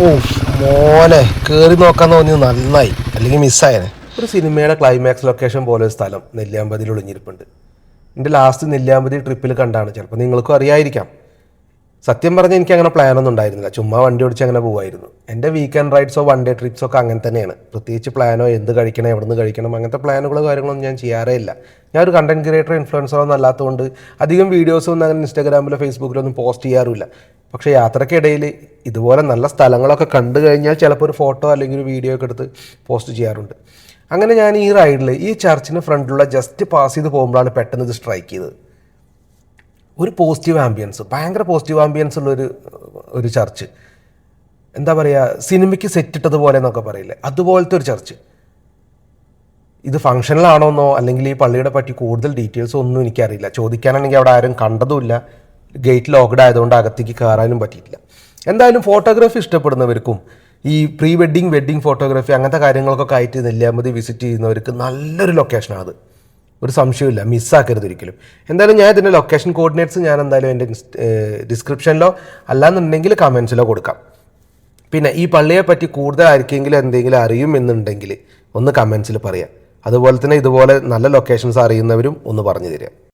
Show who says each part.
Speaker 1: ഓ മോനെ കയറി നോക്കാൻ തോന്നിയത് നന്നായി, അല്ലെങ്കിൽ മിസ്സായനെ. ഒരു സിനിമയുടെ ക്ലൈമാക്സ് ലൊക്കേഷൻ പോലെ ഒരു സ്ഥലം നെല്ലിയാമ്പതിയിൽ ഒളിഞ്ഞിരിപ്പുണ്ട്. എൻ്റെ ലാസ്റ്റ് നെല്ലിയാമ്പതി ട്രിപ്പിൽ കണ്ടാണ്. ചിലപ്പോൾ നിങ്ങൾക്കും അറിയായിരിക്കാം. സത്യം പറഞ്ഞാൽ എനിക്ക് അങ്ങനെ പ്ലാനൊന്നും ഉണ്ടായിരുന്നില്ല. ചുമ്മാ വണ്ടി ഓടിച്ച് അങ്ങനെ പോകുമായിരുന്നു. എൻ്റെ വീക്കെൻഡ് റൈഡ്സോ വൺ ഡേ ട്രിപ്സോ ഒക്കെ അങ്ങനെ തന്നെയാണ്. പ്രത്യേകിച്ച് പ്ലാനോ എന്ത് കഴിക്കണം എവിടെ നിന്ന് കഴിക്കണം അങ്ങനത്തെ പ്ലാനുകളോ കാര്യങ്ങളൊന്നും ഞാൻ ചെയ്യാറേ ഇല്ല. ഞാൻ ഒരു കണ്ടന്റ് ക്രിയേറ്റർ ഇൻഫ്ലുവൻസറോ ഒന്നും അല്ലാത്തതുകൊണ്ട് അധികം വീഡിയോസൊന്നും അങ്ങനെ ഇൻസ്റ്റാഗ്രാമിലോ ഫേസ്ബുക്കിലോ ഒന്നും പോസ്റ്റ് ചെയ്യാറുമില്ല. പക്ഷേ യാത്രക്കിടയിൽ ഇതുപോലെ നല്ല സ്ഥലങ്ങളൊക്കെ കണ്ടു കഴിഞ്ഞാൽ ചിലപ്പോൾ ഒരു ഫോട്ടോ അല്ലെങ്കിൽ ഒരു വീഡിയോ ഒക്കെ എടുത്ത് പോസ്റ്റ് ചെയ്യാറുണ്ട്. അങ്ങനെ ഞാൻ ഈ റൈഡിൽ ഈ ചർച്ചിന് ഫ്രണ്ടിലുള്ള ജസ്റ്റ് പാസ് ചെയ്ത് പോകുമ്പോഴാണ് പെട്ടെന്ന് ഇത് സ്ട്രൈക്ക് ചെയ്തത്. ഒരു പോസിറ്റീവ് ആംബിയൻസ്, ഭയങ്കര പോസിറ്റീവ് ആംബിയൻസ് ഉള്ളൊരു ഒരു ചർച്ച്. എന്താ പറയുക, സിനിമയ്ക്ക് സെറ്റിട്ടതുപോലെ എന്നൊക്കെ പറയില്ലേ, അതുപോലത്തെ ഒരു ചർച്ച്. ഇത് ഫങ്ഷനിലാണോന്നോ അല്ലെങ്കിൽ ഈ പള്ളിയുടെ പറ്റി കൂടുതൽ ഡീറ്റെയിൽസോ ഒന്നും എനിക്കറിയില്ല. ചോദിക്കാനാണെങ്കിൽ അവിടെ ആരും കണ്ടതുമില്ല. ഗേറ്റ് ലോക്ക്ഡ് ആയതുകൊണ്ട് അകത്തേക്ക് കയറാനും പറ്റിയിട്ടില്ല. എന്തായാലും ഫോട്ടോഗ്രാഫി ഇഷ്ടപ്പെടുന്നവർക്കും ഈ പ്രീ വെഡ്ഡിങ് വെഡ്ഡിങ് ഫോട്ടോഗ്രാഫി അങ്ങനത്തെ കാര്യങ്ങൾക്കൊക്കെ ആയിട്ട് നെല്ലിയാമ്പതി വിസിറ്റ് ചെയ്യുന്നവർക്ക് നല്ലൊരു ലൊക്കേഷനാണ് അത്. ഒരു സംശയമില്ല, മിസ്സാക്കരുത് ഒരിക്കലും. എന്തായാലും ഞാൻ ഇതിൻ്റെ ലൊക്കേഷൻ കോർഡിനേറ്റ്സ് ഞാൻ എന്തായാലും എൻ്റെ ഡിസ്ക്രിപ്ഷനിലോ അല്ലാന്നുണ്ടെങ്കിൽ കമൻസിലോ കൊടുക്കാം. പിന്നെ ഈ പള്ളിയെ പറ്റി കൂടുതൽ ആർക്കെങ്കിലും എന്തെങ്കിലും അറിയുമെന്നുണ്ടെങ്കിൽ ഒന്ന് കമൻസിൽ പറയാം. അതുപോലെ തന്നെ ഇതുപോലെ നല്ല ലൊക്കേഷൻസ് അറിയുന്നവരും ഒന്ന് പറഞ്ഞു തരിക.